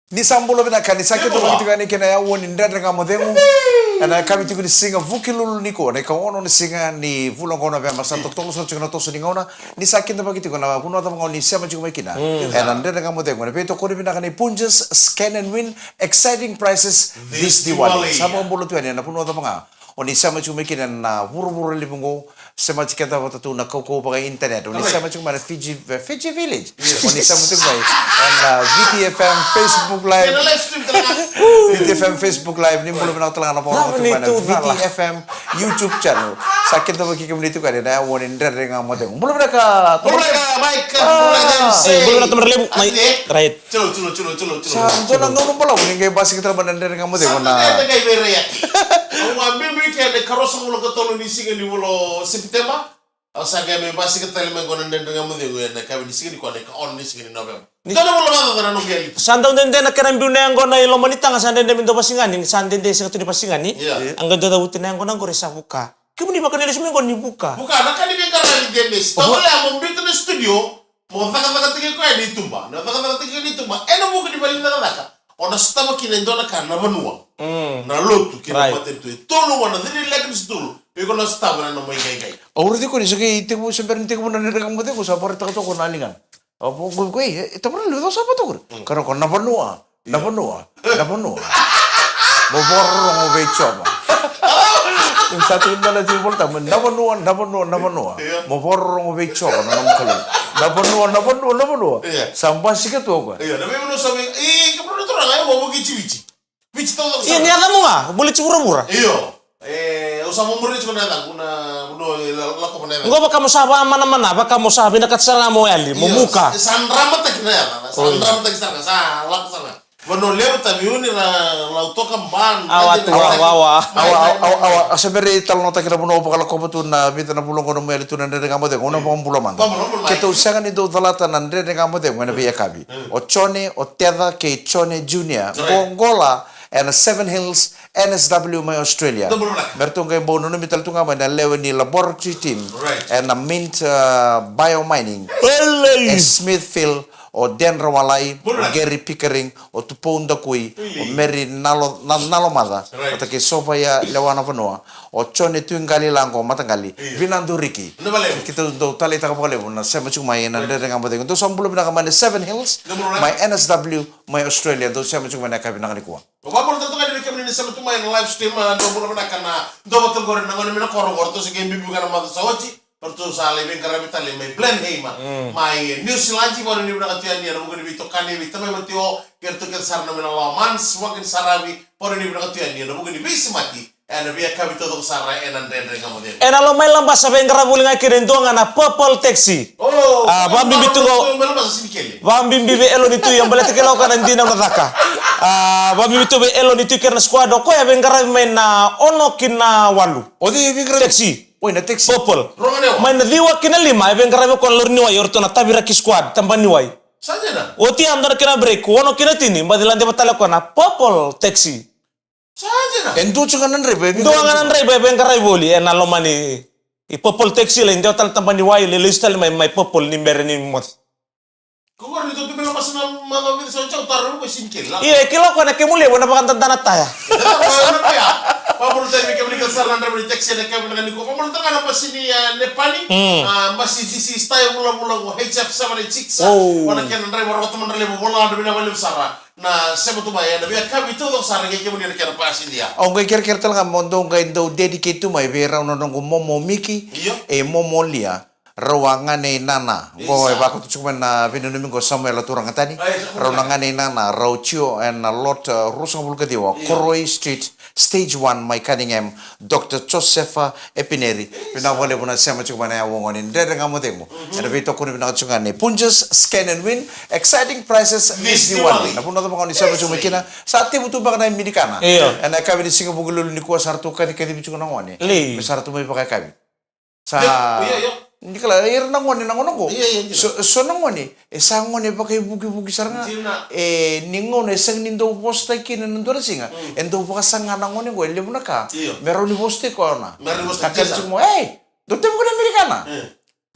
Ni sambulo bina kan sakit to gitu kan ikena ya woni ndadra ngamo demu. Ana kami tiku ni singa vukilul niko ne ka ono ni singa ni vulong kono be masanto tolo so chuna to sini ngona ni sakit to begitu kana kuno to ngoni sema chuma ikina. Ana ndadra ngamo demu ne pe to ko bina kan punches scan and win exciting prices this Diwali. Sama bolo tu ana kuno to nga. Oni sama chuma ikina na buru libungo sama chikata wata tu na koko pa internet. Oni sama chuma na Fiji Village. Oni sama tu mai and VTFM Facebook Live. VTFM Facebook Live ni belum nak telangan apa orang tu mana. VTFM YouTube channel. Sakit tu bagi kami itu kan ada one in there dengan model. Belum mereka. Baik. Belum nak temerlem. Right. Culo. Sampai nang nong pula ni kaya basi kita mana dengan model mana. Ada kaya berayaki. Ang ambil kayak ada karosa mula ketolu ni singa di mulo September. Asa kaya may basi kita elemen konan dengan model gue na kaya di singa di kuane ka on ni singa di November. Tana mula mata tana no gali. Sandang den na kanang biunay ang gona ilo manita nga sandang den do pasingani, sandang den sa tu pasingani. Ang ganda daw tinan ko nang goresa buka. Kamu di bakal nilis mo ni buka. Buka, nakani bin karani gemes. Tahu lah membito na studio, mo taka tinggal ko ay ditumba. Na taka tinggal ditumba. Eno mo ko di balin na naka. Ona stama kinendo na kana banua. Na lotu kina patentu. Tolo wana diri lagi stulu. Iko na stama na mo igay. Orang tu ko ni sakit itu mo sebenarnya itu mo na dengan model ko sa porta ko ko nalingan. Apa gue itu pernah lu tahu siapa tuh? Karena kau napa nua. Boborong mau becoba. Yung satu ini na sih boleh tahu. Napa nua. Boborong mau becoba. Napa nua. Sampai sih ke tuh gua. Iya, tapi menurut saya, kamu tuh orang aja mau bici. Bici tahu tak? Iya ni ada mo nga, boleh murah. Iyo. Usah mumurni cuma datang, buno lako mana? Enggak baka mo sabi mana, baka mo sabi na katsala mo ali, mubuka. Sandrama tak kena ya, sandrama tak sana, lako sana. Buno leo tabi uni na utoka ban. Awa. Sebenarnya kalau nota kira buno apa kalau kau betul na bita na bulong kono meli tu nande dengan model, kono pun bulong mangga. Kita usahakan itu dalatan nande dengan model, mana biaya kabi. Ochone, Oteda, ke Chone Junior, Bongola. And Seven Hills NSW my Australia. Bertung kay bono no mital tunga man lewe ni laboratory team and a mint biomining. Smithfield o Dan Rawalai, o Gary Pickering, o Tuponda Kui, o Mary Nalomada, o take Sofia Lewana Vanua, o Chone Tuingali Lango Matangali, Vinando Ricky. Kita do tali taka pole na sema chuma ina ndere ngamba de. Do sambulo bina kamane Seven Hills, my NSW, my Australia, do sema chuma na kabi nangani kuwa. Wapun tentu kan mereka ini sama cuma yang live stream do bulan karena do betul goreng nangon mina korong tu segi bibi kana mata sawoci pertu sale ben karena kita le mai blend heima mai New Zealand baru ni budak katian dia mungkin bito kane bito mai matio kertu ker sarna mina laman semakin sarabi baru ni budak katian dia mungkin bisa mati ana biya kabito to sara enan dendre kamu dia Ena lo may lambas sa bengkara buling ay kirendong na purple taxi. Bambi bitungo. Bambi bibi elo nitu yang balete kelaw ka hindi na mataka. Bambi bitu be elo nitu kirna squad ko ya bengkara may na ono kina walu. Odi bengkara taxi. Oi na taxi. Purple. May na diwa kina lima bengkara ko lorniwa yorto na tabira ki squad tambaniway. Saja na. Oti andar kina break ono kina tini badilante batala ko na purple taxi. Saja na. Endo chunganan rebe. Endo nganan rebe bengkara boli en alomani. I purple taxi la indio tal tambaniway le listal may purple ni bereni mot. Kung ano dito pero mas na mga sa chow taro ko sinkel la. Iya, kilo ko na kimuli wala pa kan tanat taya. Pamulu tayo may kabili ka sa landra may taxi na kabili ko. Pamulu tayo na pas ini Nepali. Masih sisi style mula-mula ko HF 76. Wala kaya nandray wala ko mandray mo wala na binawalim sara. Na sebo tu maya na biya kabi to sara kaya mo ni kaya pas India. Ang kaya talaga mondo kay do dedicate to may vera no ng momo Miki momo Lia. Rawangane nana, go bako tu cuma na pinunumi ko Samuel turang tani. Rawangane nana, Rauchio and a lot rusang bulka diwa. Koroi Street, Stage 1, my Cunningham, Dr. Josefa Epineri. Pinawale mo na siya cuma na yawong onin. Dere nga mo demo. And bito ko ni pinakachungan ni Punjas Scan and Win, exciting prices this Diwali. Napuno to mga ni siya cuma kina. Sa ati mo tu baka na Amerikana. And kami ni singa bugulul ni kuwa sarto kadi bicu ko na ngone. Sarto mo ipakai kami. Sa hindi kala air nangone nangono so nangone sangone pakai bugi saranga ningone sang nindo posta kina nandora singa endo paka sanga nangone go ele bunaka meron ni poste ko na kakal mo dote mo na Amerikana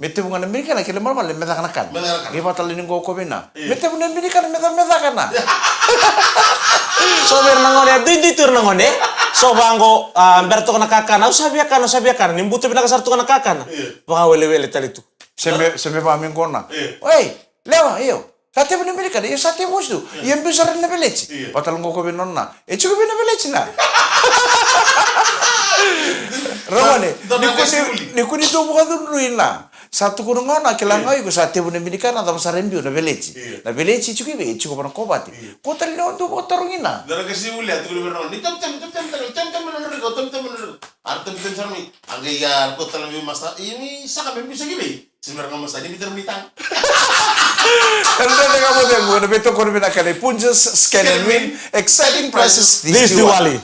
Mete bunga Amerika na kile mama le medakanakan. Medakanakan. Ge batal ini go kobena. Mete bunga Amerika na medakana. So ber nangone di tur nangone. So bango berto kana kakana usabia kana nimbuto bina kasartu kana kakana. Baka wele tali tu. Sembe pa min kona. Oi, lewa iyo. Sate bunga Amerika iyo sate bostu. Iyo mbisar na beleci. Batal go kobena na. E chuko bena beleci na. Romane, nikuni tu buka tu ruina. Satu kurang ngona kelangau iku sate bunga Amerika na tam sarembi na beleci. Na beleci chuko be chuko pana kobati. Kota lino tu botorungina. Dara kasi ulia tu lebih ni tem artem sarmi angge ya kota lebih masa ini saka bisa gini sebenarnya masa ini bitar mitang. Tanda kamu dengo na beto ko na kane punjas scan and win exciting prizes This Diwali.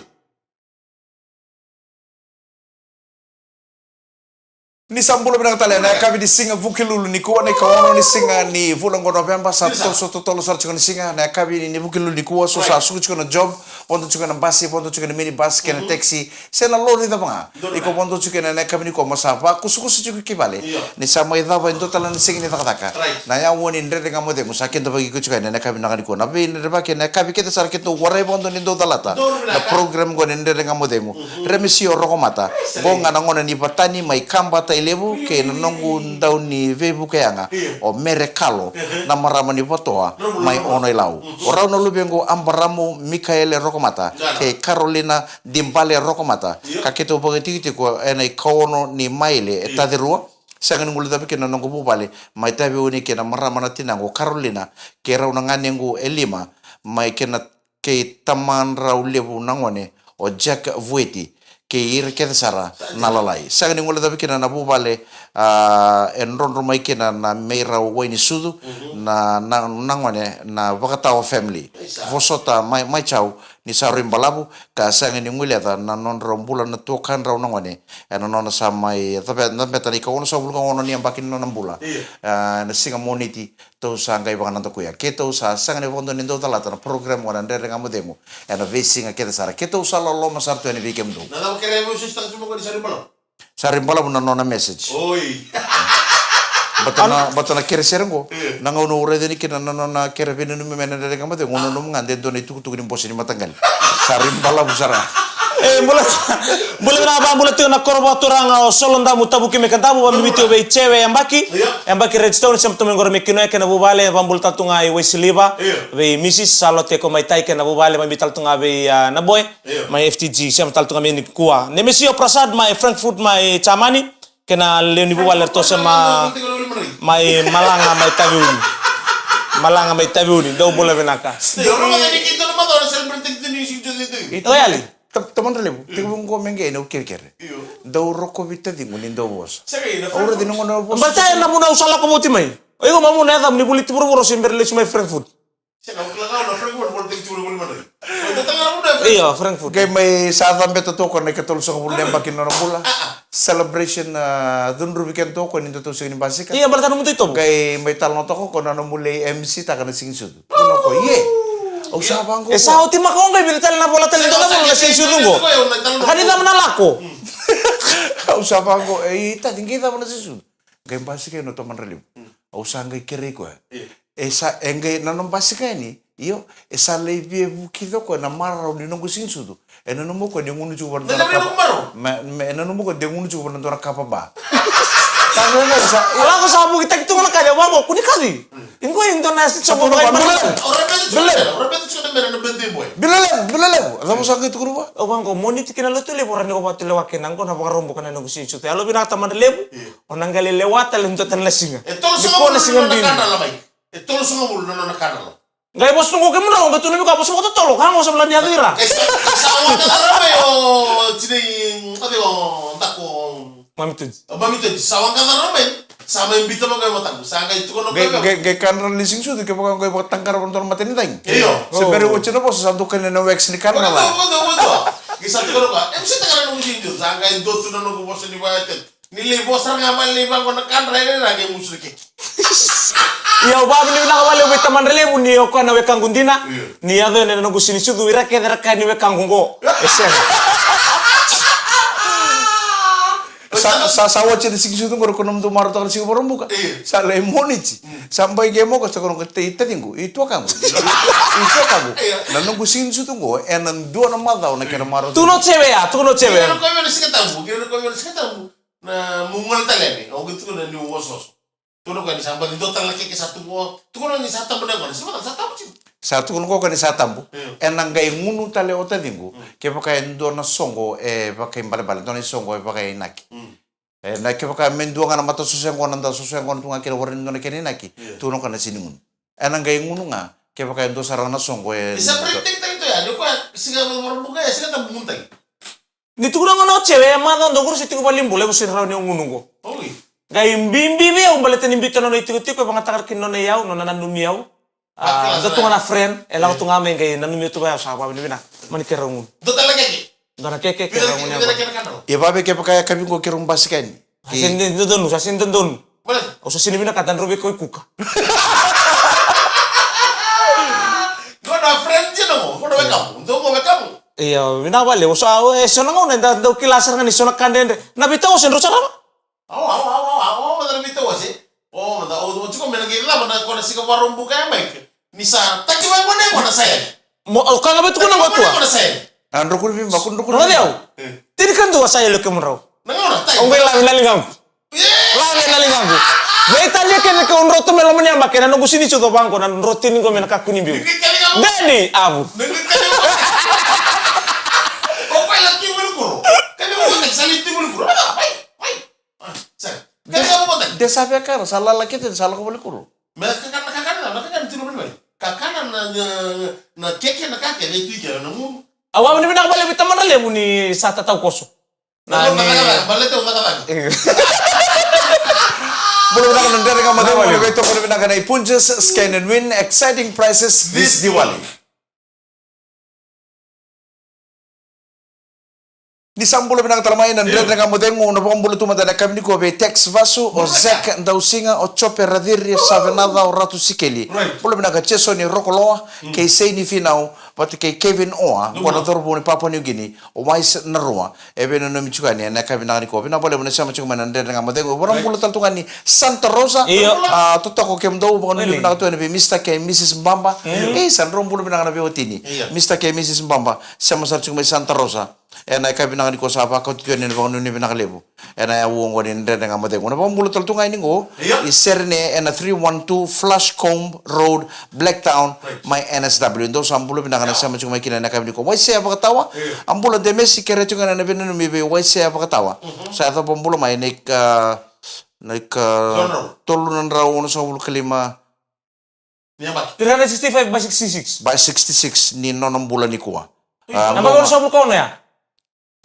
Ni sambulo binang talen na kabi di singa vukilulu ni kuwa ni kawono ni singa ni vulang ko November sa to tolo sar chukon singa na kabi ni vukilulu ni kuwa so sa suku chukon job ponto chukon basi ponto chukon mini bus kena taxi sena lori da banga iko ponto chukon na kabi ni ko masapa kusukusu chukon kibale ni sama ida ba into talan singa ni takataka na ya woni ndre nga mode musakin to bagi ko chukon na kabi na ko na bi ndre ba kena kabi kita sar kito warai ponto ni do talata na program go ndre nga mode mu remisio rokomata go ngana ngona ni patani mai kamba ilebu ke nongu ndau ni vebu ke anga o merekalo na marama ni potoa mai ono ilau ora no lubengo ambaramu Mikael Rokomata ke Carolina Dimbale Rokomata ka keto bogeti ko enai kaono ni maile etaderua sangan ngulu tapi ke nongu bubale mai tabe oni ke na marama na tinango Carolina ke rauna nganengu elima mai ke na ke taman raulebu nangone o Jack Vueti ke ir ke sara nalalai sagani ngula tapi kena na bubale en ron rumai kena na meira wini sudu na nangwane na bakatawa family vosota mai chau ni sarim balabu ka sagani ngula ta na non rombula na tokan raw nangwane en non sa mai tapi na betani ka ono sa bulga ono ni ambakin non ambula na singa moniti to sanga ibang nanto kuya keto sa sagani vondo nindo talata na program wana ndere ngamodemo en vesinga ke sara keto sa lolo masarto ni vikemdo Kere mo sistang cuma ko di Sarimbala. Sarimbala mo nona message. Oi. Batana kere serengo. Nanga uno ure deni kina nona kere binu nume mena dari kamate ngono num ngande doni tuku tuku dimposi ni matanggal. Sarimbala busara. Boleh kenapa tu nak korban turang solonda mutabuki mekantabu bamibiti obe cewe yang baki redstone sem tumen gor mekino ekena bubale bambul tatunga i wesiliba be misis salote ko mai tai kena bubale mambital tunga be na boy mai FTG sem tal tunga meni kuwa nemesio prasad mai Frankfurt mai chamani kena leoni bubale to sama mai malanga mai tabiuni do bola benaka Reali teman relevo tigo ngo menge no kirkere do roko vita dingo ni do bos ora dingo no bos bata na muna usala ko moti mai oigo mamu na dam ni bulit buru simberle sumai Frankfurt iya Frankfurt kay may sa beto to ko na katol sa bulan bakin no bula celebration dun rubiken to ko nito to sing ni basika iya bertan mo to kay may talno to ko na mule MC ta kana sing sud kuno ko ye Usabango. Esa uti makonga bilital na bola talento na bola sa isulungo. Kanila man nalako. Usabango ita tingkita mo na sisu. Kay basika no to man relief. Usanga kiri ko. Esa engay nanon basika ni. Iyo esa lebi bukido ko na maraw ni nungu sinsudu. Ena numo ko ngunu jubar na kapa. Ena numo ko ngunu jubar na kapa ba. Tangan na sa. Ala ko sabu kita gitu na kaya mo kunikali. Ingo Indonesia coba Bilale. Kamu sakit itu kurba? Oh bang, kau monit kena lo tuh leporan kau batu lewat kenang kau napa rombo kena nunggu si itu. Alo bina taman lebu, orang gali lewat alo untuk tan lesinga. Itu semua bulu nana lah, itu semua bulu nana kanal. Gak bos tunggu kemudian, betul nih kau bos mau tolong, kamu sebelah dia tira. Sama kanal apa yo? Ciri apa yo? Takku. Mamitu. Sama kanal apa? Sama yang bita mga matang, sanga itu kono kayo. Gay kanal lising sudu kaya mga kayo tangkar pang torong matin nitang. Iyo. Seberi ucap na po sa santukan na wax ni kanal. Betul. Gisatu kono ka. Bisa tangkar nung sinjo, sanga itu tu na nung bos ni bayat. Nili bos ra ngamal ni bang kono kanal ini lagi musriki. Iya, ba bini na kawali ubay taman relevo ni ko na wekang gundina. Ni ado na nung sini sudu ira kaya ni wekang gungo. Esen. sa wache de sigi sutu ngoro konom tu maro takal sigo borombuka. Sa le monici. Sampai gemo ko sa kono te itatingu. Itu kamu. Itu kamu. Nanong kusin sutu ngo enan dua na madao na kena maro. Tu no cewek ya, tu no cewek. Kira ko yun sa katamu, kira ko yun sa katamu na mungal talene. O gitu na ni wosos. Tu no ko ni sampai di total laki ke satu mo. Tu ko ni satu benar ko. Sima satu mo. Satu kono ko ni satambu. Enang gai ngunu tale otatingu. Ke pakai ndo na songo pakai bale-bale dona songo pakai naki. Na ke pakai mendua ngana mata susengo nanda susengo tunga kira warin dona kene naki. Tu no kana sini ngun. Enang gai ngunu nga ke pakai ndo sarana songo Bisa printing tadi tu ya. Dia ko siga mo buka ya siga tamu muntang. Ni tu no cewek mata ndo kursi tu paling boleh usir rauni ngunungo. Oh. Gai bimbi be umbalete nimbito no itu tiku pangatakar kinone yau no nanandu miau. Do tunga na friend, ela tunga me gai nanu miu tu ba sa ba bina. Mani kerangun. Total lagi. Dona keke kerangun ya. Ya babe ke pakai kami ko kirung basikan. Asin don, asin don. Boleh. Usa sini bina katan robe ko kuka. Kau dah friend je no. Kau dah kamu. Untuk mau kamu. Iya, bina bale usa so nango nenda do kilasar ngani so nakandende. Na bitaw sen rosa rama. Mana bitaw sih? Oh, mana cukup menagi lah mana kau nasi kau warung buka yang baik. Nisa, tak cuma mana saya. Mo kanga betu ko nang tua. Mana saya? Andro kul bim bakun rukun. No dia. Tiri kan tu saya le kemrau. Nangona tai. Ongwe la nalingam. La nalingam. Ve talia ken ke on roto melo menya makena no gusini chuto bangko nan rotini ko mena kakuni biu. Deni abu. Opa lagi mulukuro. Kami mau tak salit mulukuro. Baik. Kami mau tak. Dia sabe kar salah lagi tu salah ko boleh kuru. Mereka kan itu benar. Kakak na keke na kakek itu kira namun. Awam ni bina bale bitaman le muni sata tau koso. Nah, balik tu kata. Belum nak nendere ka madam mo ko ito ko na kanay punches scan and win exciting prizes this Diwali. Di sambulo pinang talamay nendere nga mo dengo no pambulo tumada na kami ko be text vasu o zek ndausinga o chope radiri savenada o ratu sikeli. Pulo pinang cheso ni rokoloa kay sei ni finau pati kay Kevin Oa ko na torbo ni Papua New Guinea o mais narua ebe no michuka ni na kami na ko pina bole mo na siya machuma nendere nga mo dengo borang pulo taltungan ni Santa Rosa tutako kemdo bo no pinang to ni Mr. K Mrs. Mbamba san rombulo pinang na be otini Mr. K Mrs. Mbamba siya masar chuma Santa Rosa ena ka binang ni ko sa pa ko tyo ni ba no ni binakalebu ena ya wongo ni ndre nga mate ko na pambulo taltunga ini ngo iserne ena 312 Flashcomb Road Blacktown my NSW ndo sambulo binang na sa machuma kina na kami ko wai se apa katawa ambulo de Messi kere tunga na binu mi be wai se apa katawa sa ta pambulo mai nek tolunan raw no sa bulo kalima 365 by 66. by 66 ni nonom bulan ni kuwa Nama ko sa bulo ko ya.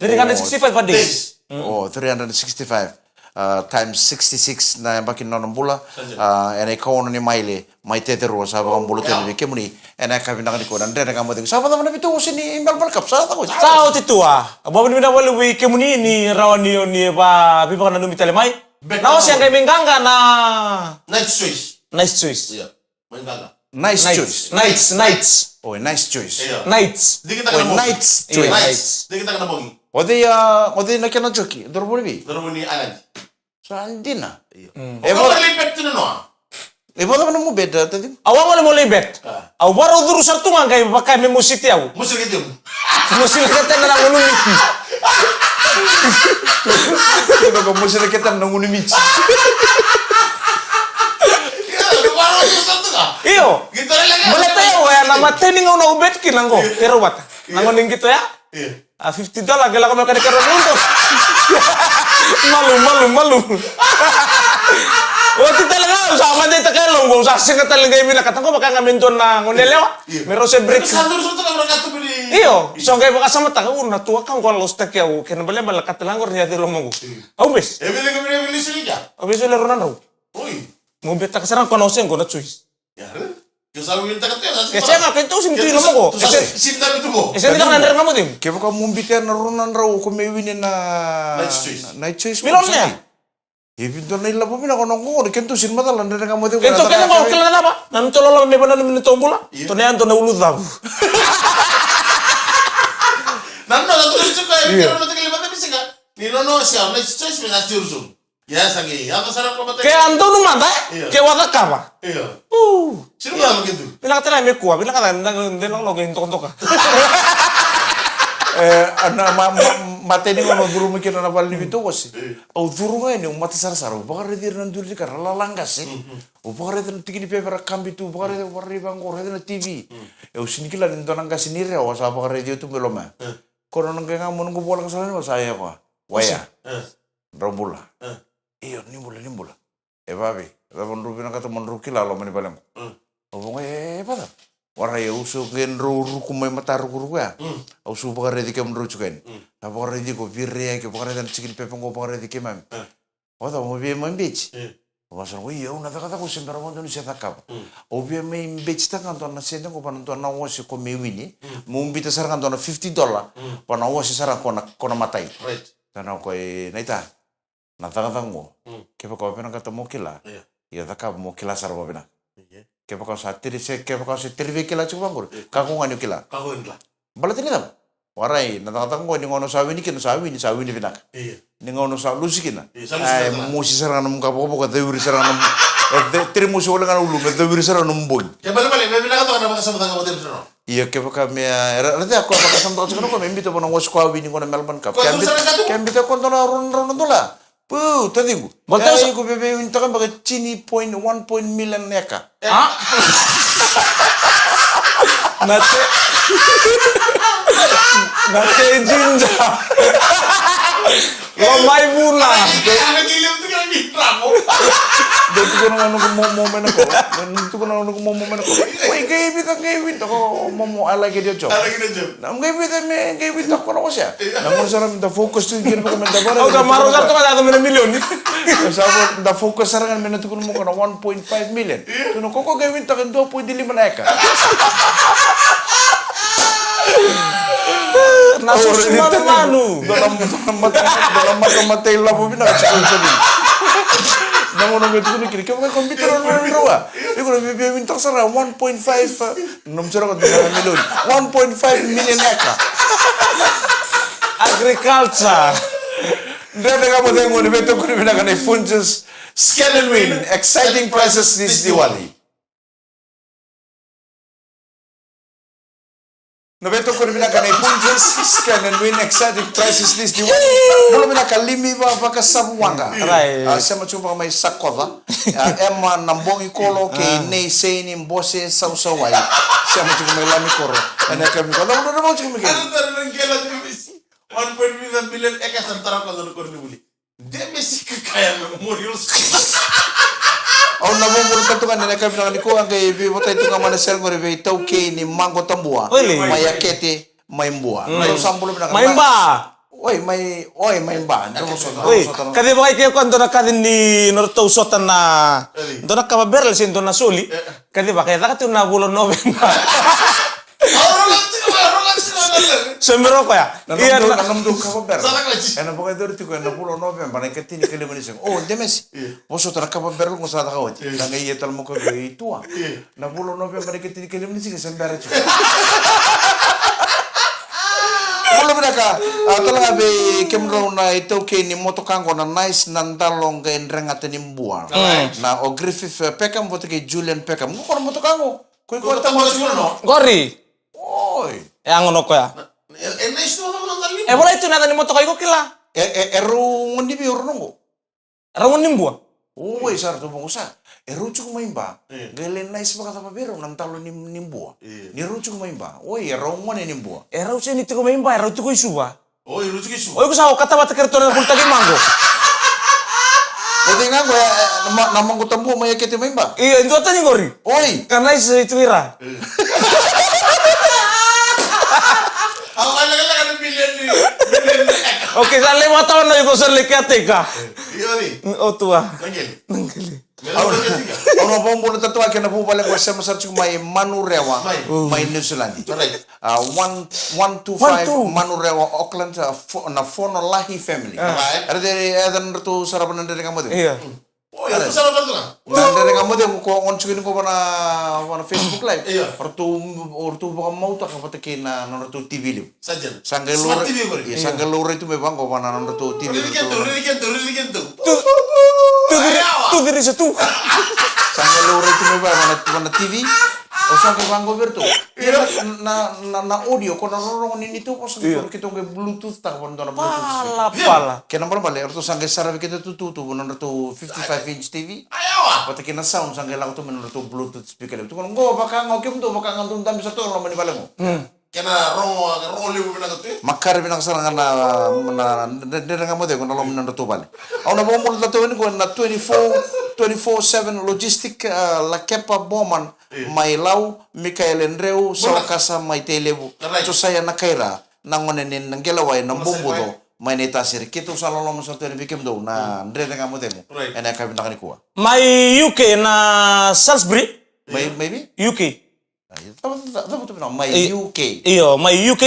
Jadi kan 65 per days. Oh, 365 times 66 na bakin nonom bula ene ko ni maile mai tetero sa ba bulo tele ke muni ene ka binang ni ko nan de nga mo de sa ba na bitu sini imbal bal kap sa ta ko Sao titua. Abo ni bina wale wi ke muni ni rawani ni ba bi ba na numi tele mai. Na o siang kay menganga na Nice choice. nice choice. Iya, menganga. nice choice Nights. oh nice choice Iya. Nights. Di kita oh kena nice Iya. choice Di kita kena bongi. ode na kana joki dorbo bi Terus ni alan. so andina Kau berlipat tu no. e bodo na mo beda tadi Awang wala mo libet. Aw baro duru sartunga kay bakay me musiti aw. Musuh gitu. Musil kata na ngunu niti. ko ko mo sila kita nang unimichi Iya, baru itu satu kah? Iyo. Gitu lagi. Boleh tayo ya nama tening na ubet kinanggo. Pero wat. Nangoning gitu ya. Iya. $50 gala ko ka karon undos. Malu. Wati talaga sama dito kay longo sa singa talaga yung minakatan ko baka ngamin doon na ngunelewa. Meron sa break. Satu kan mereka tu beli. Iyo, so kay baka sama tanga natua kan ko los tak yaw kinabale malakat lang ko niya di lomongo. Aw bes. Beli sini ya. Abis le ronan raw. Oi. Mo beta kasarang konosen ko na chuis. Ya. Yo sabi minta kata ya. Kasi nga kento sim tuyo lomongo. Sinta itu go. Ese hindi ka nander nga mo dim. ke ko mo biter na runan raw ko may winin na night choice Milon niya. Ibig na ilabo pina ko nang ko kento sin mata lan nga mo de Kento kaya mo kila na ba? Nan tolo lang may banan min tombula. To na to na ulud daw. Nando la tu suka ya kira nanti kali mata bisa kan. Ni nono siya, na choice me na chursum. Ya sangi, ya sarap ko matay. Kaya ando no mata, kaya wala ka ba? Iya. Sino Iya. ba begitu? Bilang katanya me kuah, bilang katanya hindi lang login tok-tok ka. Mateni ngono guru mikir na bal ni ko si. Au duru nga ni umati sar bakar dir nan duri kar lalanga si. O bakar dir tikini paper kambi tu bakar dir warri bang ko na TV. E o sinikila ni donang ka sinire o sa bakar radio tu beloma. Kono nang nga mun ko bolang sa ni saya ko. Waya. Rombula. Iyo ni mula. E babi, da bon rubi na kata mon rukila lo mani balang. O bonga pada. Wara ya usu gen ru kumai mata ru ya. Usu bakar di kem ru cuken. Na bakar di ko virre ke bakar dan cikin pepeng ko bakar di kemam. O da mo be man beach. O maso ko iya una kata ko sembara mo dun siya takap. O be me beach ta kan na senda ko pan to na wasi ko me wini. Mo mbita sarang to na $50. Pa na wasi sarang ko na matai. Right. Tana ko naita. Na kata mo. Ke pa ko pena kata mo kila. Iya takap mo kila sarwa pena. Ke pa sa tiri kila chupa ngor ka ko ngani kila Kahon lah. balat ni tam warai na tatang ko ni ngono sawi ni binak Iya. ni ngono sa lusikina Ay musi sarang nam ka ko deuri sarang nam tiri musi wala kan ulu deuri sarang nam boy Ya balik, me bilang kata na kasama tanga model no. iya ke pa me rati ako pa kasam to ko me mbito po na was ko ni ngono Melbourne Cup kembito ko na ron dola Puh, tadi gue. Boleh aku bebe minta kan pakai cini point 1 million neka. Nate jinja. Lomai bulan. Ang gilim tu kan mitra mo. Dito ko na momen ako. Dito ko na momen ako. Uy, gay bita ko momo ala ke dia chop. Lagi na jam. Nam gay bita ko na ko siya. Namun sarang da focus tu kira ko menda bara. Oh, kamaro sa to kada to million. Sabi da focus sarang mena tu ko mo ko na 1.5 million. Tuno ko gay bita kan 2.5 neka. Nasus manu. Dalam mata labu bina sabi. Namun itu ni kiri kau komputer orang rawa. Iku lebih minta sarah 1.5 nom sarah ko million 1.5 million eka. Agriculture. Dia kamu tengok ni betul ko bina kan Funches Scan and Win exciting prices this Diwali. Nabeto ko bina kan Funches Scan and Win exciting prices this Diwali. Belum bina kalimi ba sabuanga. Right. Sama cuma may sakoda. Emma nambongi kolo ke nei seni mbose sausawai. Sama cuma may lami koro. Ana kami ko. Namun mo cuma Ano tayo nang kailan ni Messi? 1.5 billion eka santara ko ko ni buli. De Messi kaya memorial. Au na mo murta tungan na kami na ko ang kay bota itu nga mana sel ngore be tau ke ni mango tambua. Mayakete maimbua. Pero sambulo na Maimba. Oi maimba. Oi, kadi ba kay kwando na kadin ni norto usotan na do na kababeral sin do na suli. Kadi ba kay takati na bulo November. Semero ko ya. Iya nanam do kababeral. Salah lagi. Ena pokoknya dari tiku ena pulo November na ketini kali manisang. Oh, demes. Boso tra kababeral ko sa takawat. Nang iyetal mo ko tua. Na pulo November na ketini kali manisang sembara. Wala ba ka? Talaga be kemro na ito kay ni motokango na nice nandalong kay rengat ni mbuan. Na o Griffith Peckham boto kay Julian Peckham. Ko na motokango. Ko tamo no. Gori. Oy. Yang ngono ko ya. Nice to naman ang galing. Wala itu nata ni moto ko kila. Eru ngondi bi ornongo. Rawon nimbua. Oy sar to mo sa. Eru chuk maimba. Galen nice ba kata pabero nang talo ni nimbua. Ni eru chuk maimba. Oy eru ngone nimbua. Raw se ni tiko maimba, raw tiko isuba. Oh, ilu sige su. Oy ko sa kata bata kerto na kulta mango. Ito nga ko namang ko tambo mayakete maimba. Iya, itu tanya gori. Oy. Karena itu ira. Ako kailangan ng billion ni. Oke, sa 5 tahun na yuko sa likatika. Iyo ni. O tua. Nanggil. Nanggili. Meron ka tiga. Ono bombo na tatua kena bu balik wasa masar cuk mai Manurewa mai New Zealand. Right. 125 Manurewa Auckland na fono lahi family. Right. Ada dari edan tu sarapan dari kamu tu. Iya. Oy, Itu salah satu kan? Dan dari kamu dia ko on cikin ko wana Facebook live. Iya. Ortu baka mau tak apa tekin na nono tu TV lu. Saja. Sanggal Smart lure. TV ko. Iya, sanggal lure itu memang ko wana nono tu TV. Riligento. Tu diri sa tu. Sanggal lure itu memang wana TV. O sanggal bangko bertu. Iya na audio ko na rorong ini tu pas kita ke Bluetooth tak pon dona Bluetooth. Pala. Kena balik ortu sanggal sarap kita tu nono tu 55-inch TV. Ayaw. Pati kina sound sanggal lang tu menurut tu Bluetooth speaker itu kan go baka ngokim tu baka ngantun tam bisa tu lo mani balemo. Kena rongo libu bilang tu. Makar binang sarang na de ngamo de kono lo menurut tu bale. Au na bomul tu ini ko na 24/7 logistic la kepa boman mai lau Mikael Andreu sa kasa mai telebu. So saya nakaira nangone nin ngelawai nang bumbudo. Mai neta sir kitu salolo mo sa tu bikim do na de ngamo de mo. Ena ka binang ni kuwa. Mai UK na Salisbury. Maybe UK. Tahu tu bilang my UK. Iyo, mai UK.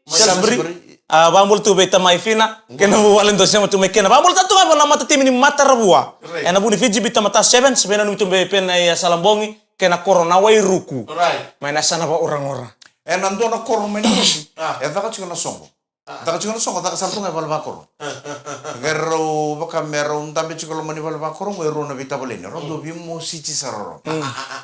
Salisbury. Bambul tu beta mai fina. Kena buwalin to siya tu mekena. Bambul tatu nga na mata timi ni mata rabua. Ena buni Fiji bita mata 7 sebena nutum be pena ya salambongi kena corona wai ruku. Right. Mai nasana ba orang-orang. Nando na koro menos. Taka chika na songo. Taka chika na songo taka saltu ngai balba koro. Gero baka mero ndambe chika lo mani balba koro ngero na bita boleni. Rodo bimo sichi saroro.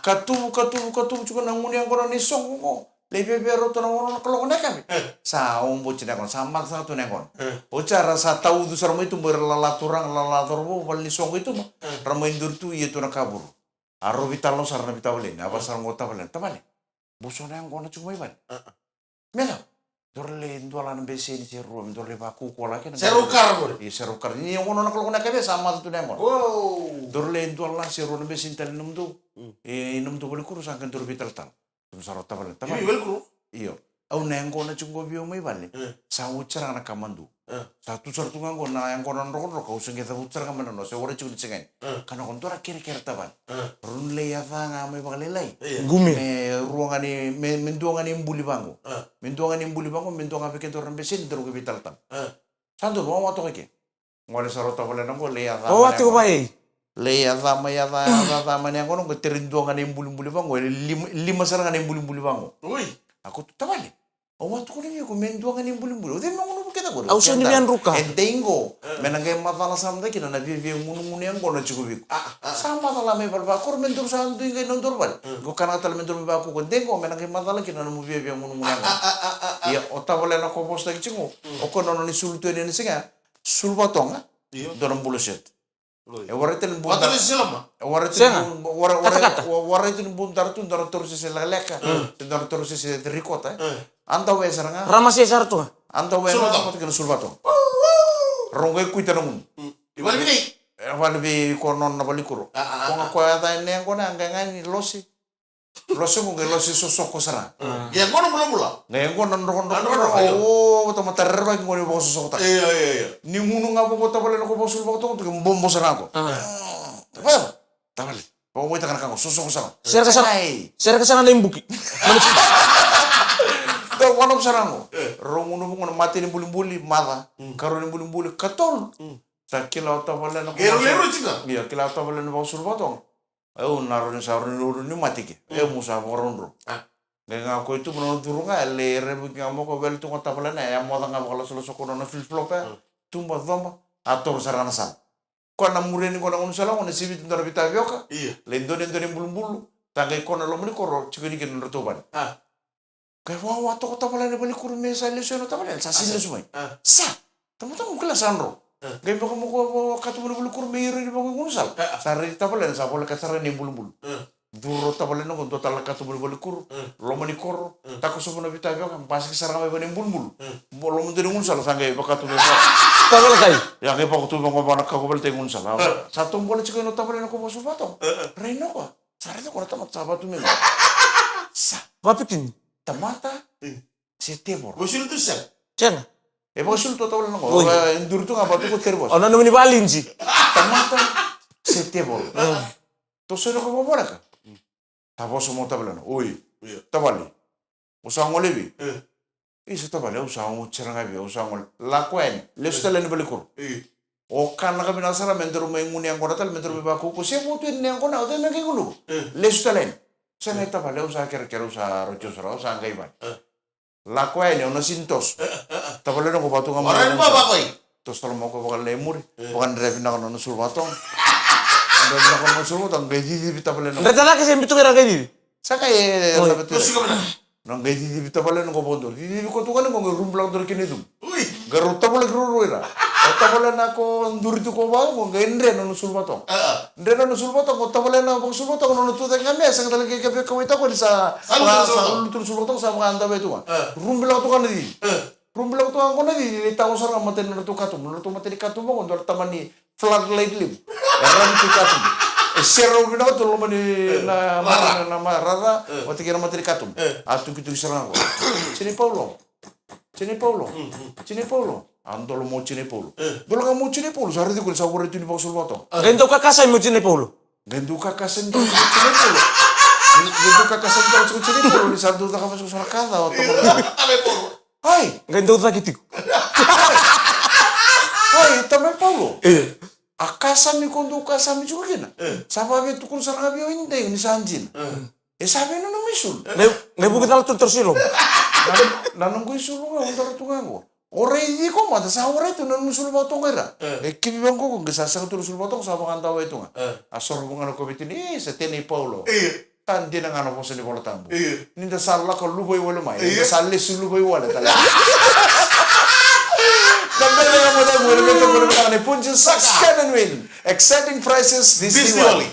Katu chika na nguni angora ni songo ko. Lebe bero to na ngono kalo na kami. Sa ombo china kon samak sa to na kon. O cara sa tau du sarmo itu berlalaturang lalaturbo bali songo itu ma. Ramo indur tu iya to na kabur. Aro bita lo sarna bita boleni. Apa sarang gota boleni. Tabane. Busona yang kona cuma iban. Mela. Dorle ndualan bese ni seru, dorle baku ko lagi. Serukar mo. Iya serukar. Ini yang kono nakal kona kabe sama tu nemon. Wow. Dorle ndualan seru ni bese intel num tu. Num tu boleh kurus angkat dorle bital tal. Tum sarot tabal. Ini belkru. Iyo. Au neng kona cuma bio mai balik. Sa ucara na kamandu. Satu sartu nganggo na yang kono rokon kau sengke ta ucara kamana no. Se ora cuma dicengai. Kana kontora kira-kira taban. Runle ya fanga mai bagalelai. Gumi. Ruangan ni menduangan ni mbuli bango. Menduangan ni mbuli bango menduangan bikin orang besin terus ke bital tam. Santo mau waktu ke. Ngole sarota boleh nanggo le ya. Oh, ati ko bai. Le ya sama ni ngono ke terinduangan ni mbuli bango. Lima serangan ni mbuli bango. Ui. Aku tu tabali. Oh waktu ko ni ko menduangan ni mbuli. Ode mo ngono kita ko. Au sini bian ruka. Entengo. Menangge matala samda kina na vivi ngunu yang kono cukup. Sama tala me balba kor mentur santu ingai nontor bal. Ko kana tala mentur me ba ko dengo menangge matala kina na mu vivi ngunu yang. Iya otavale na ko posta kichingo. O kono no ni sultu ni singa. Sulbatonga. Doram buluset. E wareten bu. Watale silama. Wareten wareten buntar tu ndar terus se leka. Ndar terus se ricota. Anta we saranga. Ramasi sartu. Anta we na ko kena sulbatong. Rongo kuita nung. Ibal bini. Wala bi konon na balikuro. Kung ako ata ne ko na ngani losi. Losi mo losi sosok ko sara. Ya kono mula. Ngayon ko nandron oh to matarba ko ni boso sosok ta. Iya. Ni munu nga ko ta balen ko boso sulbatong to bombo sara ko. Tabali. Pag mo ita kan ko sosok ko sara. Sir kasana na imbuki. Kau wanam sarango. Ronguno mo mati ni buli-buli mata. Karo ni buli-buli katol. Sa kilaw ta wala na ko. Lero chica. Iya, kilaw ta wala na ba sulbatong. Ayo naro ni sa ron ni mati ke. Musa borondro. Nga ko itu menurut durunga le rebu nga mo ko bel tu ta wala na ya mo nga ko solo ko na flip flop. Tumba doma ator sarana sa. Ko na mureni ko na unsala ko na sibit ndara bitabioka. Iya. Le ndone bulu-bulu. Tangay ko na lo muni ko chikini kin rotoban. Kaya wawa to ko tabala na balik kurme sa lesyon tabala sa sila sumay. Sa tamo kala sanro. Kaya baka mo ko katumo na balik kurme iri ni baka kunsal. Sa ri tabala sa bola kasara ni bulu-bulu. Duro tabala no kon total katumo na balik kur. Lomani kor. Tako so na bitaga kan pasik sarang may bani bulu-bulu. Bolo mo din kunsal sa kay baka tumo. Tabala kay. Ya kay baka tumo ko ba nakakubal tay kunsal. Sa tumbola chiko no tabala na ko boso bato. Reno ko. Sarado ko na tamat sabato mi. Sa Papikin. Tamata Setembro. Bosul tu sen. Cena. E bosul to tawala ngo. Endur tu ngapa tu ko terbos. Ona naman ni Balinji. Tamata Setembro. To sero ko mabora ka. Tapos mo tabala no. Oi. Tabali. Usang olebi. Iso tabali usang mo cheranga bi usang mo. La kwen. Le stelle ni balikur. O kana kami nasara mentero may nguni ang konatal mentero may bakuko siya mo tuin niyang kona o tayo may kikulo. Lesu talen. Sa nga ita pala usa kero sa rocho sa usa ang kaiban. Lakwa niya na sintos. Tapos lang ko patungan mo. Orang ba ba koy? Tos talo mo ko bakal lemur. Bukan drive na kono sul batong. Drive na kono sul batong gaji di bita pala no. Reta lagi saya bitu kira gaji. Sa kay Terus ka man. nang gaji di bita pala no ko bondo. Di ko tukan ko rumblang dor kinidum. Uy. Garuta pala gruruira. Ota pala na ko ndurito ko ba ko gendre no sul batong. Ndre no sul batong ko pala na bang sul batong no tutan kami sa talaga kay ko ita ko sa lutur sul batong sa mga anda betu. Rumblang to kan di. Rumblang to ko na di tawo sa maten no to katum no to maten katum mo ndor tamani floodlight lim. Ram to katum. Sero bina to lo mani na marara o te kira maten katum. Atu kitu sarang ko. Sini Paulo. Andolo mo Cine Paulo. Dolo ka mo Cine Paulo, sari di ko sa wala tu ni sul batong. Gendo ka kasay mo Cine Paulo. Gendo ka kasen to Cine Paulo. Gendo ka kasen to Cine Paulo ni sardo ta ka masuk sa kada o to. Ame Paulo. Hai, gendo ta kitiku. Hai, tame Paulo. Akasami kondo kasami juga kena. Sababe tu kun sarang abio inte ni sanjin. Sabe no misul. Ne bukan tal tersilom. Nanong ko isulong nga, untar tungango. Ore hindi ko, mata sa ore ito, nanong misul batong kaya. Kibibang ko, kung gasasang ito misul batong, sa mga tawa ito nga. Asor mo nga ng komitin, sa tini Paulo. Tandi na nga na po sa ni Paulo Tambo. Ninda sala ko, luboy wala may. Ninda sali su luboy wala talaga. Kambal na nga mo tayo, muna ito, muna ito, punches, sucks, can and win. Exciting prizes this Diwali.